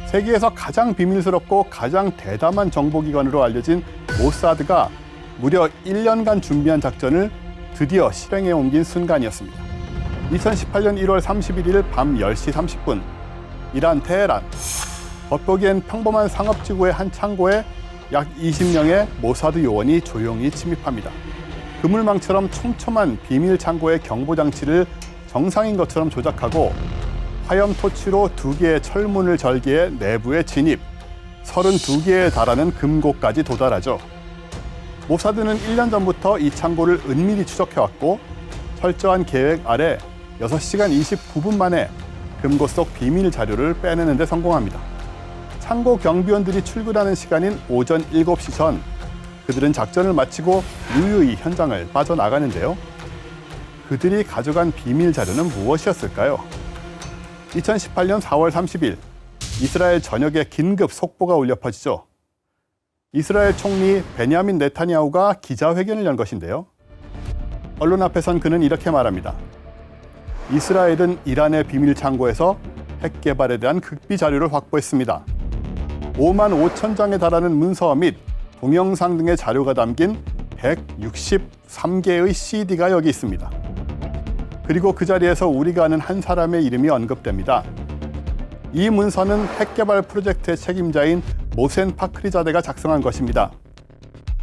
세계에서 가장 비밀스럽고 가장 대담한 정보기관으로 알려진 모사드가 무려 1년간 준비한 작전을 드디어 실행에 옮긴 순간이었습니다. 2018년 1월 31일 밤 10시 30분, 이란 테헤란. 겉보기엔 평범한 상업지구의 한 창고에 약 20명의 모사드 요원이 조용히 침입합니다. 그물망처럼 촘촘한 비밀 창고의 경보장치를 정상인 것처럼 조작하고 화염 토치로 2개의 철문을 절개해 내부에 진입, 32개에 달하는 금고까지 도달하죠. 모사드는 1년 전부터 이 창고를 은밀히 추적해왔고 철저한 계획 아래 6시간 29분 만에 금고 속 비밀 자료를 빼내는 데 성공합니다. 창고 경비원들이 출근하는 시간인 오전 7시 전, 그들은 작전을 마치고 유유히 현장을 빠져나가는데요. 그들이 가져간 비밀 자료는 무엇이었을까요? 2018년 4월 30일, 이스라엘 전역에 긴급 속보가 울려 퍼지죠. 이스라엘 총리 베냐민 네타냐후가 기자회견을 연 것인데요. 언론 앞에선 그는 이렇게 말합니다. 이스라엘은 이란의 비밀 창고에서 핵 개발에 대한 극비 자료를 확보했습니다. 5만 5천 장에 달하는 문서 및 동영상 등의 자료가 담긴 163개의 CD가 여기 있습니다. 그리고 그 자리에서 우리가 아는 한 사람의 이름이 언급됩니다. 이 문서는 핵 개발 프로젝트의 책임자인 모센 파크리자데가 작성한 것입니다.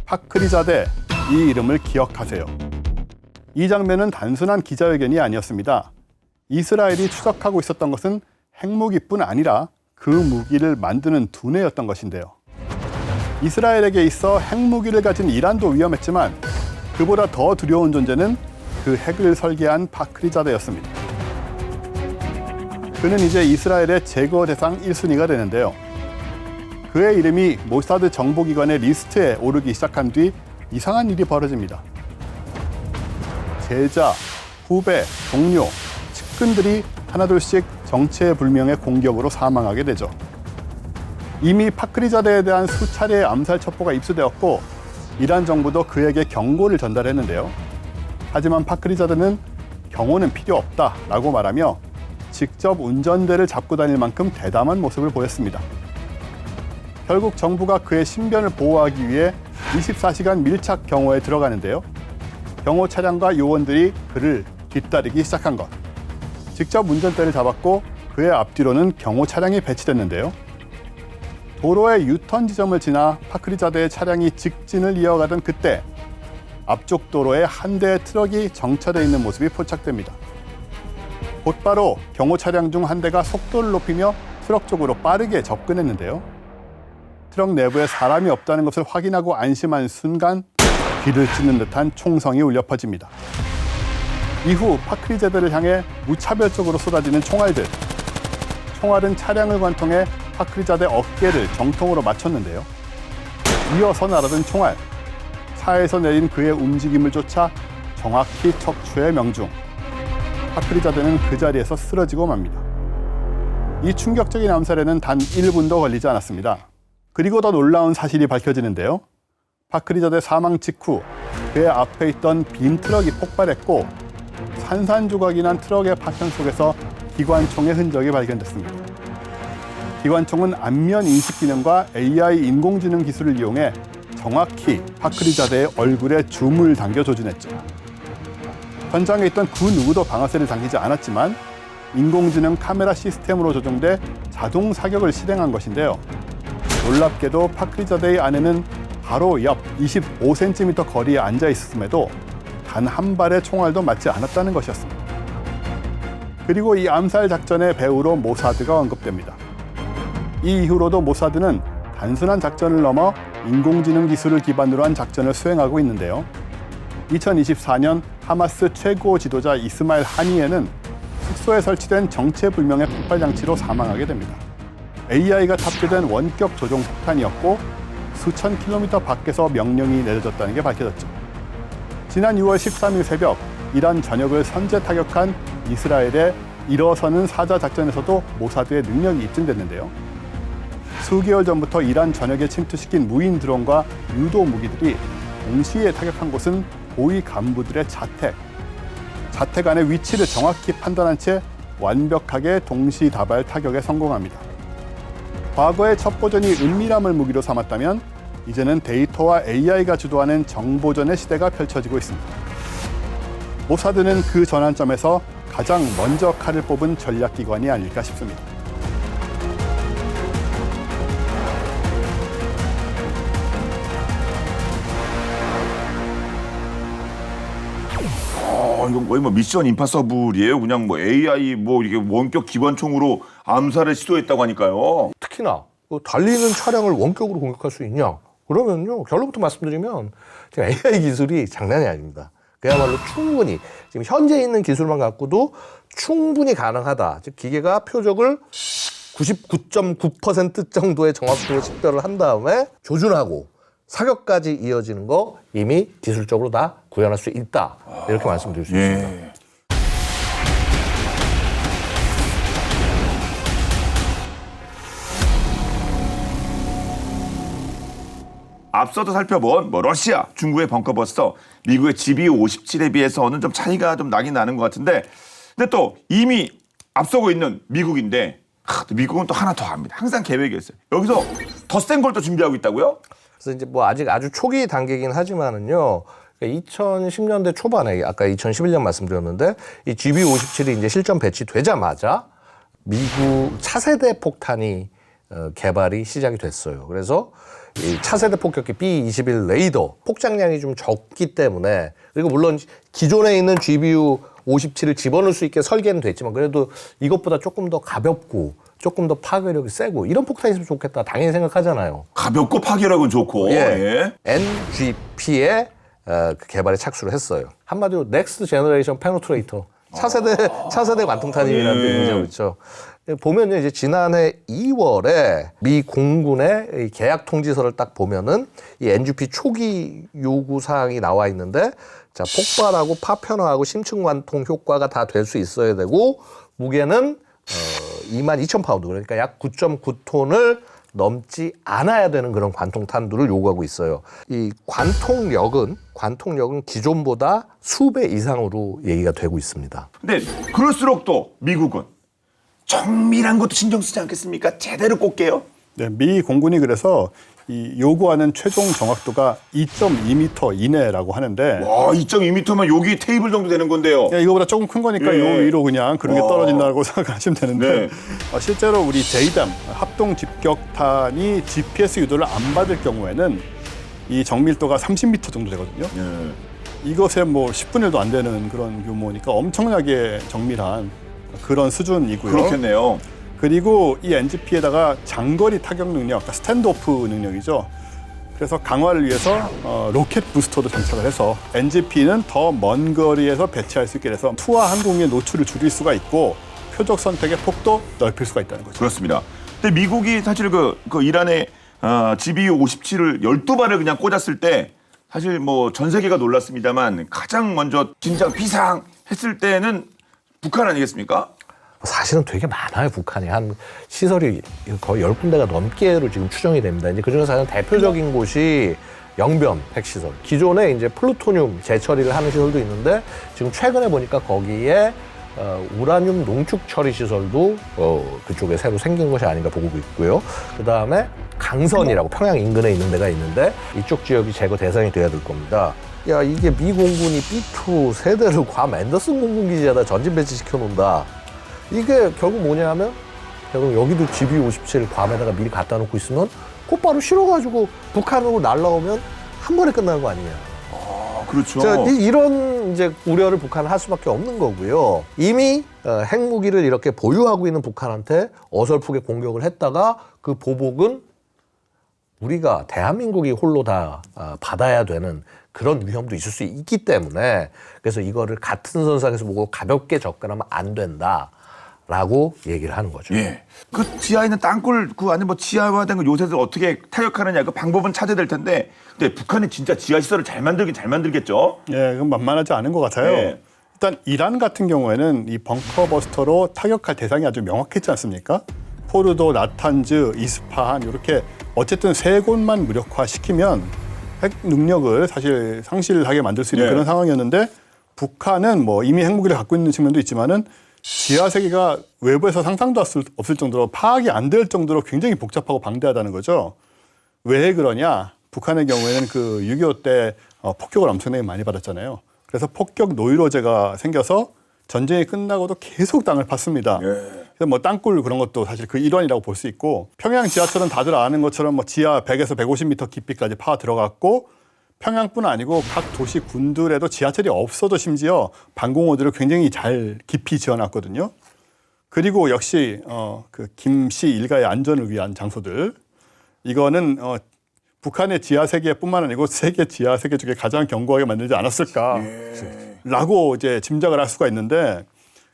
파크리자데, 이 이름을 기억하세요. 이 장면은 단순한 기자회견이 아니었습니다. 이스라엘이 추적하고 있었던 것은 핵무기뿐 아니라 그 무기를 만드는 두뇌였던 것인데요. 이스라엘에게 있어 핵무기를 가진 이란도 위험했지만 그보다 더 두려운 존재는 그 핵을 설계한 파크리자데였습니다. 그는 이제 이스라엘의 제거 대상 1순위가 되는데요. 그의 이름이 모사드 정보기관의 리스트에 오르기 시작한 뒤 이상한 일이 벌어집니다. 제자, 후배, 동료, 측근들이 하나둘씩 정체불명의 공격으로 사망하게 되죠. 이미 파크리자데에 대한 수차례의 암살 첩보가 입수되었고 이란 정부도 그에게 경고를 전달했는데요. 하지만 파크리자데는 경호는 필요 없다라고 말하며 직접 운전대를 잡고 다닐 만큼 대담한 모습을 보였습니다. 결국 정부가 그의 신변을 보호하기 위해 24시간 밀착 경호에 들어가는데요. 경호 차량과 요원들이 그를 뒤따르기 시작한 것. 직접 운전대를 잡았고 그의 앞뒤로는 경호 차량이 배치됐는데요. 도로의 유턴 지점을 지나 파크리자데의 차량이 직진을 이어가던 그때 앞쪽 도로에 한 대의 트럭이 정차되어 있는 모습이 포착됩니다. 곧바로 경호 차량 중 한 대가 속도를 높이며 트럭 쪽으로 빠르게 접근했는데요. 트럭 내부에 사람이 없다는 것을 확인하고 안심한 순간 귀를 찢는 듯한 총성이 울려 퍼집니다. 이후 파크리자데를 향해 무차별적으로 쏟아지는 총알들. 총알은 차량을 관통해 파크리자데 어깨를 정통으로 맞췄는데요. 이어서 날아든 총알. 차에서 내린 그의 움직임을 쫓아 정확히 척추에 명중. 파크리자데는 그 자리에서 쓰러지고 맙니다. 이 충격적인 암살에는 단 1분도 걸리지 않았습니다. 그리고 더 놀라운 사실이 밝혀지는데요. 파크리자데 사망 직후 그의 앞에 있던 빈 트럭이 폭발했고 산산조각이 난 트럭의 파편 속에서 기관총의 흔적이 발견됐습니다. 기관총은 안면 인식 기능과 AI 인공지능 기술을 이용해 정확히 파크리자대의 얼굴에 줌을 당겨 조준했죠. 현장에 있던 그 누구도 방아쇠를 당기지 않았지만 인공지능 카메라 시스템으로 조정돼 자동 사격을 실행한 것인데요. 놀랍게도 파크리자대의 안에는 바로 옆 25cm 거리에 앉아 있었음에도 단 한 발의 총알도 맞지 않았다는 것이었습니다. 그리고 이 암살 작전의 배후로 모사드가 언급됩니다. 이 이후로도 모사드는 단순한 작전을 넘어 인공지능 기술을 기반으로 한 작전을 수행하고 있는데요. 2024년 하마스 최고 지도자 이스마일 하니에는 숙소에 설치된 정체불명의 폭발 장치로 사망하게 됩니다. AI가 탑재된 원격 조종 폭탄이었고 수천 킬로미터 밖에서 명령이 내려졌다는 게 밝혀졌죠. 지난 6월 13일 새벽 이란 전역을 선제 타격한 이스라엘의 일어서는 사자 작전에서도 모사드의 능력이 입증됐는데요. 수개월 전부터 이란 전역에 침투시킨 무인 드론과 유도 무기들이 동시에 타격한 곳은 고위 간부들의 자택 안의 위치를 정확히 판단한 채 완벽하게 동시다발 타격에 성공합니다. 과거의 첩보전이 은밀함을 무기로 삼았다면 이제는 데이터와 AI가 주도하는 정보전의 시대가 펼쳐지고 있습니다. 모사드는 그 전환점에서 가장 먼저 칼을 뽑은 전략기관이 아닐까 싶습니다. 이건 거의 뭐 미션 임파서블이에요. 그냥 뭐 AI 뭐 이게 원격 기관총으로 암살을 시도했다고 하니까요. 특히나 달리는 차량을 원격으로 공격할 수 있냐? 그러면요, 결론부터 말씀드리면 지금 AI 기술이 장난이 아닙니다. 그야말로 충분히 지금 현재 있는 기술만 갖고도 충분히 가능하다. 즉 기계가 표적을 99.9% 정도의 정확도로 식별을 한 다음에 조준하고 사격까지 이어지는 거 이미 기술적으로 다 구현할 수 있다. 이렇게 말씀드릴 수 있습니다. 앞서도 살펴본 뭐 러시아, 중국의 벙커버스터, 미국의 GBU-57에 비해서는 좀 차이가 좀 나긴 나는 것 같은데, 근데 또 이미 앞서고 있는 미국인데, 미국은 또 하나 더 합니다. 항상 계획이 있어요. 여기서 더 센 걸 또 준비하고 있다고요? 그래서 이제 뭐 아직 아주 초기 단계긴 하지만은요. 2010년대 초반에 아까 2011년 말씀드렸는데 이 GBU-57이 이제 실전 배치되자마자 미국 차세대 폭탄이 개발이 시작이 됐어요. 그래서 이 차세대 폭격기 B-21 레이더 폭장량이 좀 적기 때문에, 그리고 물론 기존에 있는 GBU-57을 집어넣을 수 있게 설계는 됐지만 그래도 이것보다 조금 더 가볍고 조금 더 파괴력이 세고 이런 폭탄이 있으면 좋겠다 당연히 생각하잖아요. 가볍고 파괴력은 좋고. 예. NGP의 그 개발에 착수를 했어요. 한마디로 넥스트 제너레이션 페네트레이터, 차세대 관통탄이라는 뜻이죠. 그렇죠. 보면요, 이제 지난해 2월에 미 공군의 계약 통지서를 딱 보면은 이 NGP 초기 요구 사항이 나와 있는데, 자, 폭발하고 파편화하고 심층 관통 효과가 다 될 수 있어야 되고, 무게는 22,000파운드, 그러니까 약 9.9톤을 넘지 않아야 되는 그런 관통탄두를 요구하고 있어요. 이 관통력은 기존보다 수배 이상으로 얘기가 되고 있습니다. 근데 그럴수록 또 미국은 정밀한 것도 신경 쓰지 않겠습니까? 제대로 꽂게요. 네, 미 공군이 그래서 이 요구하는 최종 정확도가 2.2m 이내라고 하는데, 와, 2.2m면 여기 테이블 정도 되는 건데요. 야, 이거보다 조금 큰 거니까 예. 요 위로 그냥 그런 게 떨어진다고 생각하시면 되는데, 네. 실제로 우리 JDAM 합동 집격탄이 GPS 유도를 안 받을 경우에는 이 정밀도가 30m 정도 되거든요. 예. 이것에 뭐 10분의 1도 안 되는 그런 규모니까 엄청나게 정밀한 그런 수준이고요. 그렇겠네요. 그리고 이 NGP에다가 장거리 타격 능력, 그러니까 스탠드오프 능력이죠. 그래서 강화를 위해서 로켓 부스터도 장착을 해서 NGP는 더 먼 거리에서 배치할 수 있게 돼서 투하 항공의 노출을 줄일 수가 있고 표적 선택의 폭도 넓힐 수가 있다는 거죠. 그렇습니다. 근데 미국이 사실 그 이란의 GBU-57을 12발을 그냥 꽂았을 때 사실 뭐 전 세계가 놀랐습니다만 가장 먼저 진작 비상했을 때는 북한 아니겠습니까? 사실은 되게 많아요, 북한이. 한 시설이 거의 10군데가 넘게로 지금 추정이 됩니다. 이제 그중에서 가장 대표적인 곳이 영변 핵시설. 기존에 이제 플루토늄 재처리를 하는 시설도 있는데 지금 최근에 보니까 거기에 우라늄 농축 처리 시설도 그쪽에 새로 생긴 것이 아닌가 보고 있고요. 그 다음에 강선이라고 평양 인근에 있는 데가 있는데 이쪽 지역이 제거 대상이 돼야 될 겁니다. 야, 이게 미 공군이 B2 세대를 괌 앤더슨 공군기지에다 전진 배치시켜 놓는다. 이게 결국 뭐냐면 결국 여기도 GBU-57 괌에다가 미리 갖다 놓고 있으면 곧바로 실어가지고 북한으로 날라오면 한 번에 끝나는 거 아니냐. 그렇죠. 자, 이런 이제 우려를 북한은 할 수밖에 없는 거고요. 이미 핵무기를 이렇게 보유하고 있는 북한한테 어설프게 공격을 했다가 그 보복은 우리가 대한민국이 홀로 다 받아야 되는 그런 위험도 있을 수 있기 때문에 그래서 이거를 같은 선상에서 보고 가볍게 접근하면 안 된다라고 얘기를 하는 거죠. 예. 그 지하에 있는 땅굴 그 안에 뭐 지하화된 거 요새들 어떻게 타격하느냐 그 방법은 찾아야 될 텐데 근데 북한이 진짜 지하 시설을 잘 만들긴 잘 만들겠죠. 예, 그건 만만하지 않은 것 같아요. 네. 일단 이란 같은 경우에는 이 벙커버스터로 타격할 대상이 아주 명확했지 않습니까? 포르도, 나탄즈, 이스파한 이렇게 어쨌든 세 곳만 무력화시키면 핵 능력을 사실 상실하게 만들 수 있는 네. 그런 상황이었는데 북한은 뭐 이미 핵무기를 갖고 있는 측면도 있지만은 지하 세계가 외부에서 상상도 없을 정도로 파악이 안 될 정도로 굉장히 복잡하고 방대하다는 거죠. 왜 그러냐? 북한의 경우에는 그 6.25 때 폭격을 엄청나게 많이 받았잖아요. 그래서 폭격 노이로제가 생겨서 전쟁이 끝나고도 계속 땅을 팠습니다. 그래서 뭐 땅굴 그런 것도 사실 그 일환이라고 볼 수 있고 평양 지하철은 다들 아는 것처럼 뭐 지하 100에서 150m 깊이까지 파 들어갔고 평양뿐 아니고 각 도시 군들에도 지하철이 없어도 심지어 방공호들을 굉장히 잘 깊이 지어놨거든요. 그리고 역시 그 김씨 일가의 안전을 위한 장소들 이거는 북한의 지하 세계뿐만 아니고 세계 지하 세계 중에 가장 견고하게 만들지 않았을까라고 이제 짐작을 할 수가 있는데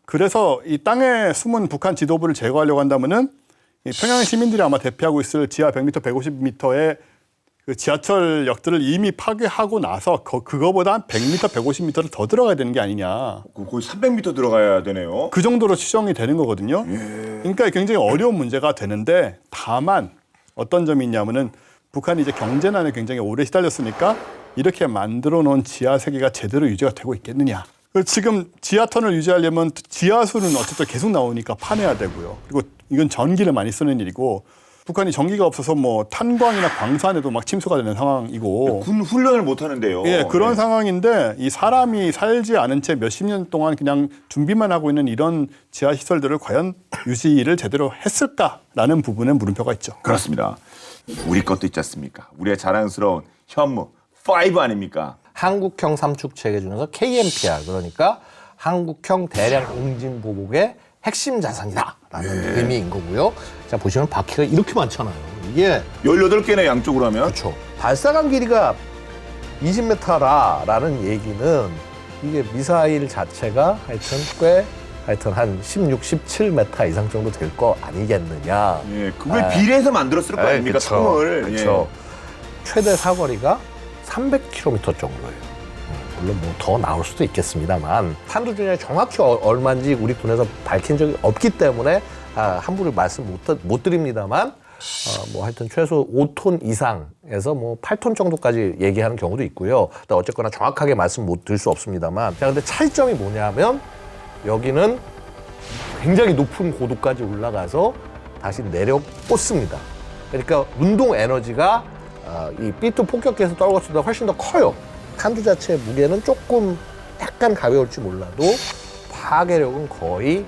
그래서 이 땅에 숨은 북한 지도부를 제거하려고 한다면은 이 평양 시민들이 아마 대피하고 있을 지하 100m, 150m의 그 지하철역들을 이미 파괴하고 나서 그거보다 한 100m, 150m를 더 들어가야 되는 게 아니냐. 거의 300m 들어가야 되네요. 그 정도로 추정이 되는 거거든요. 그러니까 굉장히 어려운 문제가 되는데 다만 어떤 점이 있냐면은 북한이 이제 경제난에 굉장히 오래 시달렸으니까 이렇게 만들어 놓은 지하 세계가 제대로 유지가 되고 있겠느냐. 지금 지하턴을 유지하려면 지하수는 어쨌든 계속 나오니까 파내야 되고요. 그리고 이건 전기를 많이 쓰는 일이고 북한이 전기가 없어서 뭐 탄광이나 광산에도 막 침수가 되는 상황이고 군 훈련을 못 하는데요. 예, 그런 상황인데 이 사람이 살지 않은 채 몇십 년 동안 그냥 준비만 하고 있는 이런 지하 시설들을 과연 유지를 제대로 했을까라는 부분에 물음표가 있죠. 그렇습니다. 우리 것도 있지 않습니까? 우리의 자랑스러운 현무 5 아닙니까? 한국형 삼축 체계 중에서 KMPR 그러니까 한국형 대량 옹진 보복의 핵심 자산이다라는 의미인 거고요. 자 보시면 바퀴가 이렇게 많잖아요. 이게 18개네 양쪽으로 하면. 그렇죠. 발사관 길이가 20m라는 얘기는 이게 미사일 자체가 하여튼 한 16, 17m 이상 정도 될 거 아니겠느냐. 예, 그걸 비례해서 만들었을 거 아닙니까? 통을. 그렇죠. 최대 사거리가 300km 정도예요. 물론 뭐 더 나올 수도 있겠습니다만 탄두준이 정확히 얼마인지 우리 군에서 밝힌 적이 없기 때문에 함부로 말씀 못 드립니다만 뭐 하여튼 최소 5톤 이상에서 뭐 8톤 정도까지 얘기하는 경우도 있고요. 어쨌거나 정확하게 말씀 못 드릴 수 없습니다만 자 근데 차이점이 뭐냐면 여기는 굉장히 높은 고도까지 올라가서 다시 내려 꽂습니다. 그러니까 운동 에너지가 이 B2 폭격기에서 떨어졌을 때 훨씬 더 커요. 탄두 자체의 무게는 조금 약간 가벼울지 몰라도 파괴력은 거의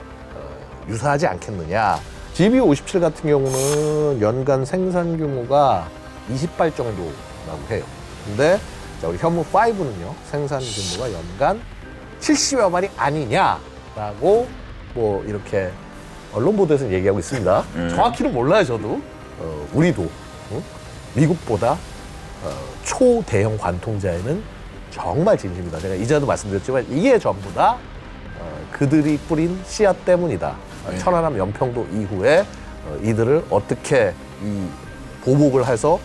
유사하지 않겠느냐. GBU-57 같은 경우는 연간 생산 규모가 20발 정도라고 해요. 근데 우리 현무5는요 생산 규모가 연간 70여 발이 아니냐라고 뭐 이렇게 언론 보도에서 얘기하고 있습니다. 정확히는 몰라요 저도. 우리도 미국보다 초대형 관통자에는 정말 진심이다. 제가 이전에도 말씀드렸지만 이게 전부 다 그들이 뿌린 씨앗 때문이다. 천안함 연평도 이후에 이들을 어떻게 이 보복을 해서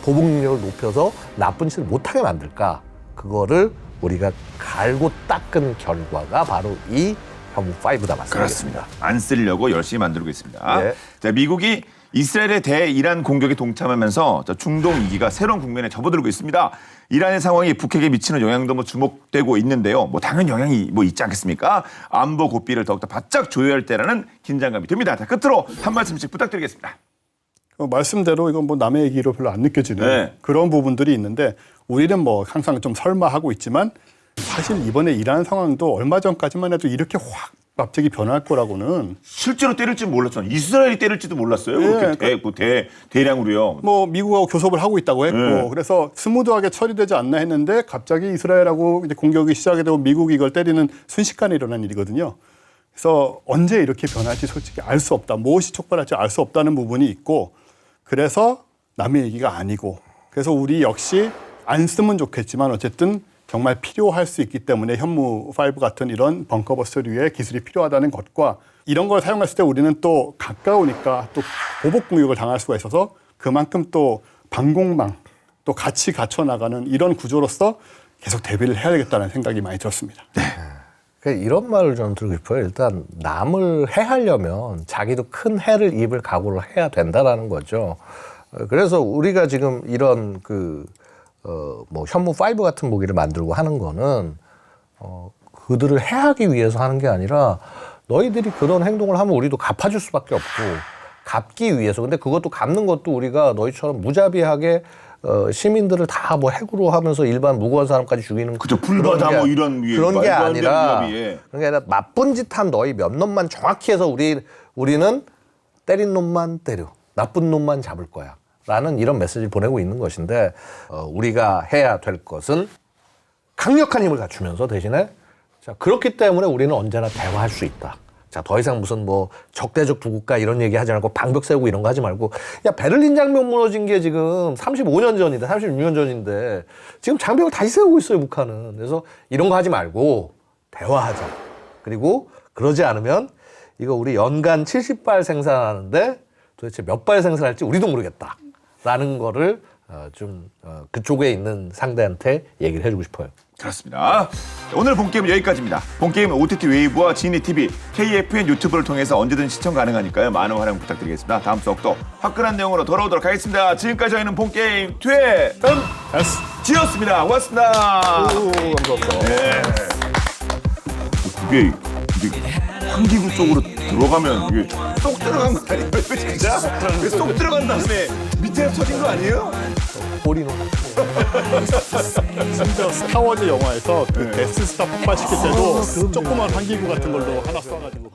보복 능력을 높여서 나쁜 짓을 못하게 만들까. 그거를 우리가 갈고 닦은 결과가 바로 이 현무5다 말씀드리겠습니다. 그렇습니다. 안 쓰려고 열심히 만들고 있습니다. 네. 자, 미국이 이스라엘의 대이란 공격에 동참하면서 중동 위기가 새로운 국면에 접어들고 있습니다. 이란의 상황이 북핵에 미치는 영향도 주목되고 있는데요. 당연 영향이 있지 않겠습니까? 안보 고삐를 더욱더 바짝 조여야 할 때라는 긴장감이 듭니다. 자, 끝으로 한 말씀씩 부탁드리겠습니다. 말씀대로 이건 남의 얘기로 별로 안 느껴지는 네. 그런 부분들이 있는데 우리는 항상 좀 설마하고 있지만 사실 이번에 이란 상황도 얼마 전까지만 해도 이렇게 확 갑자기 변할 거라고는 실제로 때릴지 몰랐잖아요. 이스라엘이 때릴지도 몰랐어요. 네, 그렇게 대량으로요. 미국하고 교섭을 하고 있다고 했고 네. 그래서 스무드하게 처리되지 않나 했는데 갑자기 이스라엘하고 이제 공격이 시작이 되고 미국이 이걸 때리는 순식간에 일어난 일이거든요. 그래서 언제 이렇게 변할지 솔직히 알 수 없다. 무엇이 촉발할지 알 수 없다는 부분이 있고 그래서 남의 얘기가 아니고 그래서 우리 역시 안 쓰면 좋겠지만 어쨌든 정말 필요할 수 있기 때문에 현무5 같은 이런 벙커버스터류의 기술이 필요하다는 것과 이런 걸 사용했을 때 우리는 또 가까우니까 또 보복 공격을 당할 수가 있어서 그만큼 또 방공망 또 같이 갖춰 나가는 이런 구조로서 계속 대비를 해야 되겠다는 생각이 많이 들었습니다. 이런 말을 좀 드리고 싶어요. 일단 남을 해하려면 자기도 큰 해를 입을 각오를 해야 된다라는 거죠. 그래서 우리가 지금 이런 현무5 같은 무기를 만들고 하는 거는 그들을 해하기 위해서 하는 게 아니라 너희들이 그런 행동을 하면 우리도 갚아줄 수밖에 없고 갚기 위해서. 근데 그것도 갚는 것도 우리가 너희처럼 무자비하게 시민들을 다 핵으로 하면서 일반 무고한 사람까지 죽이는 그죠. 불바다 이런 그런 게 말도 안 되는 아니라 위협이. 그런 게 아니라 나쁜 짓 한 너희 몇 놈만 정확히 해서 우리는 때린 놈만 때려 나쁜 놈만 잡을 거야 라는 이런 메시지를 보내고 있는 것인데 우리가 해야 될 것은 강력한 힘을 갖추면서 대신에 자 그렇기 때문에 우리는 언제나 대화할 수 있다. 자, 더 이상 무슨 적대적 두 국가 이런 얘기 하지 말고 방벽 세우고 이런 거 하지 말고 야 베를린 장벽 무너진 게 지금 35년 전인데 36년 전인데 지금 장벽을 다시 세우고 있어요 북한은. 그래서 이런 거 하지 말고 대화하자. 그리고 그러지 않으면 이거 우리 연간 70발 생산하는데 도대체 몇 발 생산할지 우리도 모르겠다 라는 거를 그쪽에 있는 상대한테 얘기를 해주고 싶어요. 그렇습니다. 오늘 본게임은 여기까지입니다. 본게임은 OTT 웨이브와 지니TV, KFN 유튜브를 통해서 언제든 시청 가능하니까요. 많은 활용 부탁드리겠습니다. 다음 수업도 화끈한 내용으로 돌아오도록 하겠습니다. 지금까지 저희는 본게임 지었습니다. 고맙습니다. 감사합니다. 네. 이게 환기구 쪽으로 들어가면 이게 쏙 들어간 거 아니에요? 진짜? 쏙 들어간 다음에 밑에 터진 거 아니에요? 꼬리는 심지어 스타워즈 영화에서 그 데스스타 폭발시킬 때도 조그만 환기구 같은 걸로 하나 쏴가지고